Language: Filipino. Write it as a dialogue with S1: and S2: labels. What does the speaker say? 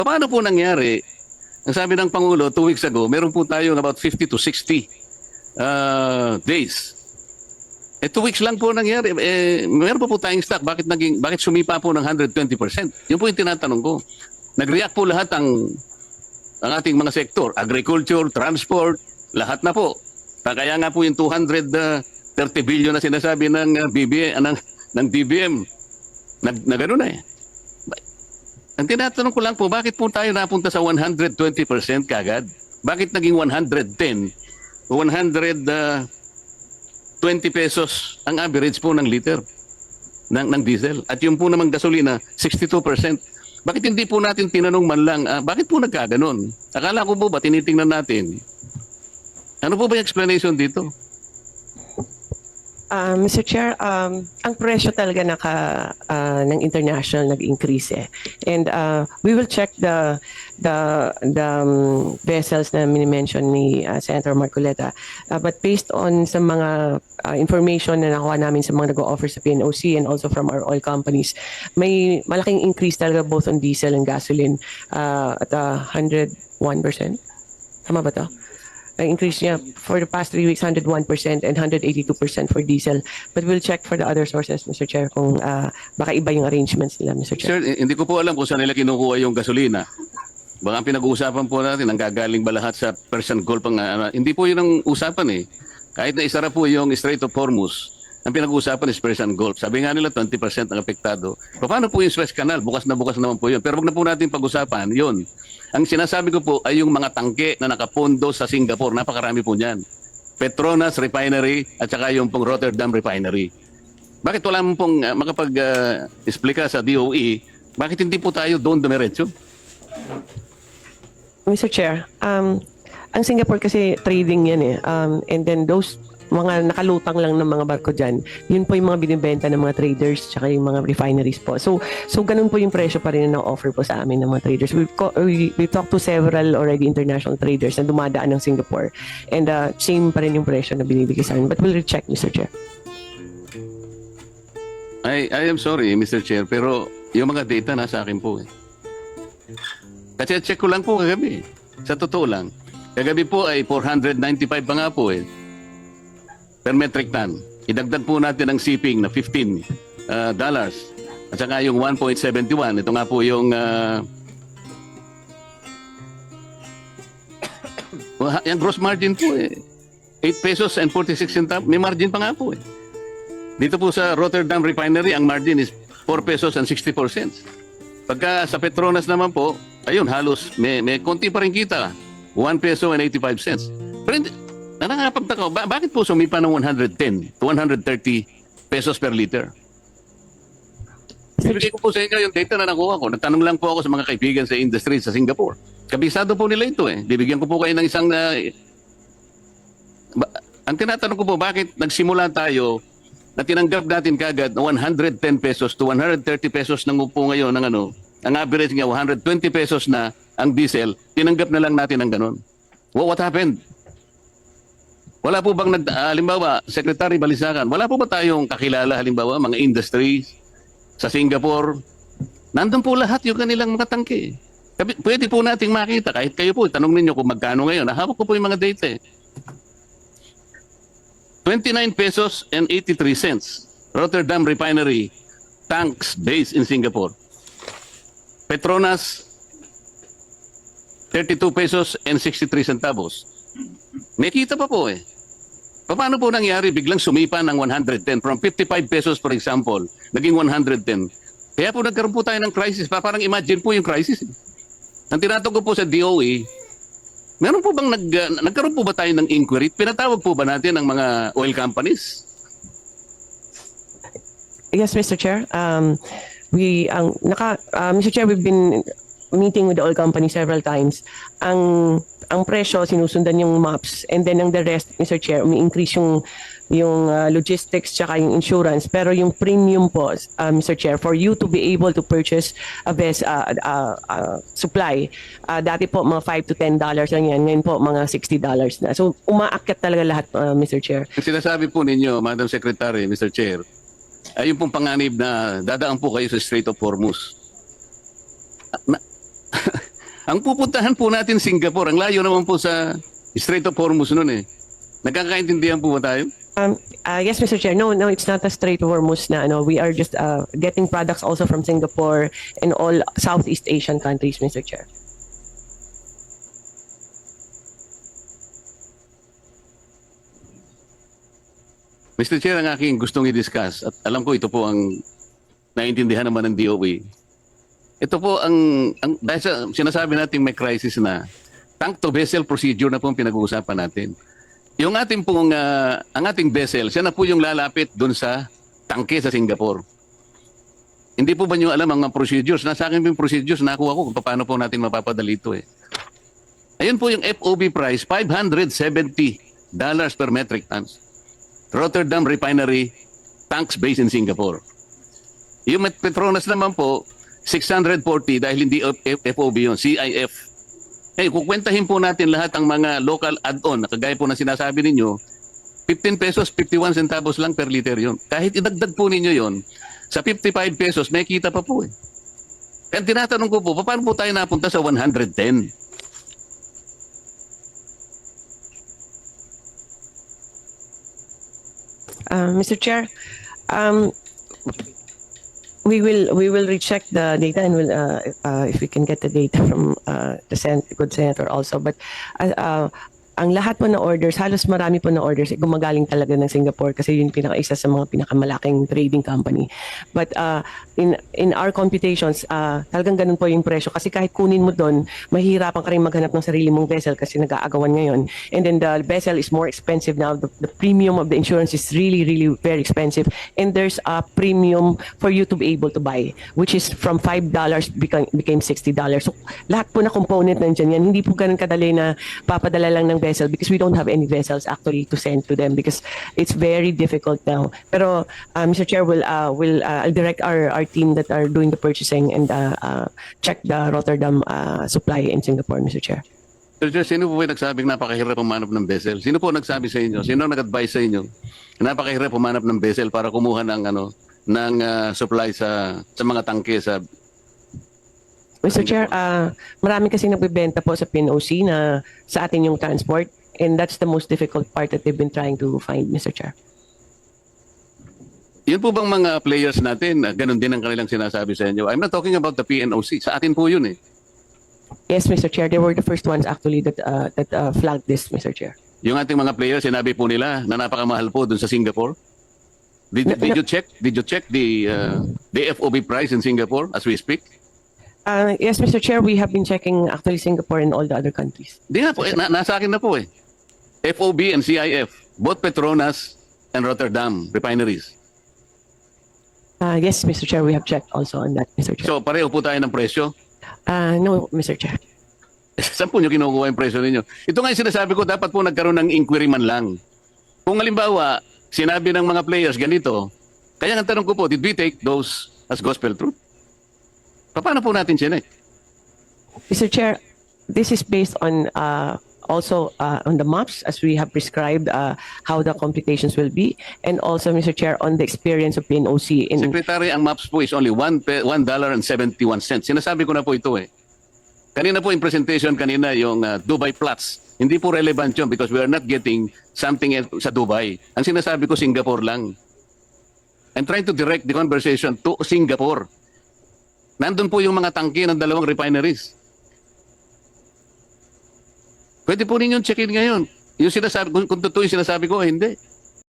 S1: Paano po nangyari? Ang sabi ng Pangulo 2 weeks ago, meron po tayong about 50 to 60 days. 2 weeks lang po nangyari. Meron po tayong stock. Bakit sumipa po ng 120%? Yun po yung tinatanong ko. Nag-react po lahat ang ating mga sektor. Agriculture, transport, lahat na po. Kaya nga po yung 230 billion na sinasabi ng DBM, na gano'n na eh. Ang tinatanong ko lang po, bakit po tayo napunta sa 120% kagad? Bakit naging 110, 120 pesos ang average po ng liter ng diesel? At yung po namang gasolina, 62%. Bakit hindi po natin tinanong man lang, bakit po nagkaganon? Akala ko po ba tinitingnan natin? Ano po ba yung explanation dito?
S2: Mr. Chair, ang presyo talaga ng international nag-increase eh. And we will check the vessels na mini-mention ni Senator Marcoleta. But based on sa mga information na nakuha namin sa mga nag-o-offer sa PNOC and also from our oil companies, may malaking increase talaga both on diesel and gasoline at 101%. Tama ba to? Ang increase niya for the past 3 weeks, 101% and 182% for diesel. But we'll check for the other sources, Mr. Chair, kung baka iba yung arrangements nila, Mr. Chair.
S1: Sir, hindi ko po alam kung saan nila kinukuha yung gasolina. Baka ang pinag-uusapan po natin, ang gagaling ba lahat sa Persian Gulf? Hindi po yun ang usapan eh. Kahit na isara po yung Strait of Hormuz, ang pinag-uusapan is Persian Gulf. Sabi nga nila 20% ang apektado. Paano po yung Suez Canal? Bukas naman po yun. Pero wag na po natin pag-usapan yun. Ang sinasabi ko po ay yung mga tangke na nakapondo sa Singapore. Napakarami po niyan. Petronas Refinery at saka yung pong Rotterdam Refinery. Bakit wala mo pong makapag-explika sa DOE? Bakit hindi po tayo doon dumiretso?
S2: Mr. Chair, ang Singapore kasi trading yan eh. And then those mga nakalutang lang ng mga barko dyan, yun po yung mga binibenta ng mga traders tsaka yung mga refineries po. So ganun po yung presyo pa rin na offer po sa amin ng mga traders. We talked to several already international traders na dumadaan ng Singapore. And same pa rin yung presyo na binibigay sa amin. But we'll recheck, Mr. Chair.
S1: I am sorry, Mr. Chair, pero yung mga data nasa akin po eh. Kasi check ko lang po kagabi. Sa totoo lang. Kagabi po ay 495 pa nga po eh. Per metric ton. Idagdag po natin ang shipping na $15 at saka yung 1.71. Ito nga po yung yung gross margin po eh. 8 pesos and 46 centavos. May margin pa nga po eh. Dito po sa Rotterdam Refinery, ang margin is 4 pesos and 64 cents. Pagka sa Petronas naman po, ayun, halos may konti pa rin kita. 1 peso and 85 cents. Pero nakakapagtaka, bakit po sumipa ng 110 to 130 pesos per liter? Ibigay ko po sa inyo yung data na nakuha ko. Nagtanong lang po ako sa mga kaibigan sa industry sa Singapore. Kabisado po nila ito eh. Bibigyan ko po kayo ng isang... ang tinatanong ko po, bakit nagsimula tayo na tinanggap natin kagad na 110 pesos to 130 pesos ng upo ngayon ng ang average nga 120 pesos na ang diesel, tinanggap na lang natin ng ganun. What happened? Wala po bang halimbawa, Secretary Balisacan, wala po ba tayong kakilala halimbawa mga industries sa Singapore? Nandun po lahat yung kanilang mga tangke. Pwede po nating makita, kahit kayo po, tanong ninyo kung magkano ngayon. Nahawak ko po yung mga data. 29 pesos and 83 cents. Rotterdam Refinery, tanks based in Singapore. Petronas, 32 pesos and 63 centavos. May kita pa po eh. Paano po nangyari biglang sumipa ng 110 from 55 pesos for example, naging 110. Kaya po nagkaroon po tayo ng crisis. Parang imagine po yung crisis. Ang tinatanong ko po sa DOE, meron po bang nagkaroon po ba tayo ng inquiry? Pinatawag po ba natin ang mga oil companies?
S2: Yes, Mr. Chair. Mr. Chair, we've been meeting with the oil company several times. Ang presyo, sinusundan yung maps, and then ang the rest, Mr. Chair, umi-increase yung logistics tsaka yung insurance. Pero yung premium po, Mr. Chair, for you to be able to purchase a best supply, dati po mga $5 to $10 lang yan, ngayon po mga $60 na. So umaakyat talaga lahat, Mr. Chair.
S1: Ang sinasabi po ninyo, Madam Secretary, Mr. Chair, ay yung pong panganib na dadaan po kayo sa Strait of Hormuz. Ang pupuntahan po natin Singapore, ang layo naman po sa Strait of Hormuz noon eh. Nagkakaintindihan po ba tayo?
S2: Yes, Mr. Chair. No, it's not a straight Hormuz na ano. We are just getting products also from Singapore and all Southeast Asian countries, Mr. Chair.
S1: Mr. Chair, ang aking gustong i-discuss, at alam ko ito po ang naiintindihan naman ng DOE. Ito po dahil sa sinasabi natin may crisis na, tank to vessel procedure na po ang pinag-uusapan natin. Yung ating pong, ang ating vessel, siya na po yung lalapit dun sa tangke sa Singapore. Hindi po ba nyo alam ang mga procedures? Nasa akin po yung procedures, nakuha ko kung paano po natin mapapadali ito eh. Ayun po yung FOB price, $570 per metric tons. Rotterdam Refinery, tanks based in Singapore. Yung Petronas naman po, 640 dahil hindi FOB yun, CIF. Eh, kukwentahin po natin lahat ang mga local add-on, kagaya po na sinasabi ninyo, 15 pesos, 51 centavos lang per liter yun. Kahit idagdag po ninyo yun, sa 55 pesos, may kita pa po eh. Kaya tinatanong ko po, paano po tayo napunta sa 110?
S2: Mr. Chair, we will recheck the data and will if we can get the data from the good senator also. But ang lahat po na orders, halos marami po na orders, gumagaling talaga ng Singapore kasi yun pinaka-isa sa mga pinakamalaking trading company. But in our computations, talagang ganun po yung presyo. Kasi kahit kunin mo doon, mahihirapan ka rin maghanap ng sarili mong vessel kasi nag-aagawan ngayon. And then the vessel is more expensive now. The premium of the insurance is really, really very expensive. And there's a premium for you to be able to buy, which is from $5 became $60. So lahat po na component nandiyan yan. Hindi po ganun kadali na papadala lang ng vessel because we don't have any vessels actually to send to them because it's very difficult now. Pero Mr. Chair, I'll direct our team that are doing the purchasing and check the Rotterdam supply in Singapore, Mr. Chair.
S1: Sir, sino po yung nagsabing napakahirap humanap ng vessel? Sino po nagsabi sa inyo? Sino nag-advise sa inyo? Napakahirap humanap ng vessel para kumuha ng supply sa mga tangke sa
S2: Mr. Chair, marami kasi nagbebenta po sa PNOC na sa atin yung transport and that's the most difficult part that they've been trying to find, Mr. Chair.
S1: Yun po bang mga players natin, ganun din ang kanilang sinasabi sa inyo? I'm not talking about the PNOC. Sa atin po yun eh.
S2: Yes, Mr. Chair, they were the first ones actually that flagged this, Mr. Chair.
S1: Yung ating mga players, sinabi po nila na napakamahal po dun sa Singapore. Did you check the FOB price in Singapore as we speak?
S2: Yes, Mr. Chair, we have been checking actually Singapore and all the other countries.
S1: Di nga po, nasa akin na po eh. FOB and CIF, both Petronas and Rotterdam refineries.
S2: Yes, Mr. Chair, we have checked also on that, Mr. Chair.
S1: So pareho po tayo ng presyo.
S2: No, Mr. Chair.
S1: Saan po nyo kinukuha yung presyo ninyo? Ito nga yung sinasabi ko, dapat po nagkaroon ng inquiry man lang. Kung halimbawa, sinabi ng mga players ganito, kaya ang tanong ko po, did we take those as gospel truth? Paano po natin sinek?
S2: Mr. Chair, this is based on also on the maps as we have prescribed how the computations will be and also, Mr. Chair, on the experience of PNOC.
S1: Secretary, ang maps po is only $1.71. Sinasabi ko na po ito eh. Kanina po yung presentation kanina, yung Dubai Plots. Hindi po relevant yun because we are not getting something sa Dubai. Ang sinasabi ko, Singapore lang. I'm trying to direct the conversation to Singapore. Nandun po yung mga tangke ng dalawang refineries. Pwede po ninyong checkin ngayon. Yung sinasabi, kung totoo yung sinasabi ko, hindi.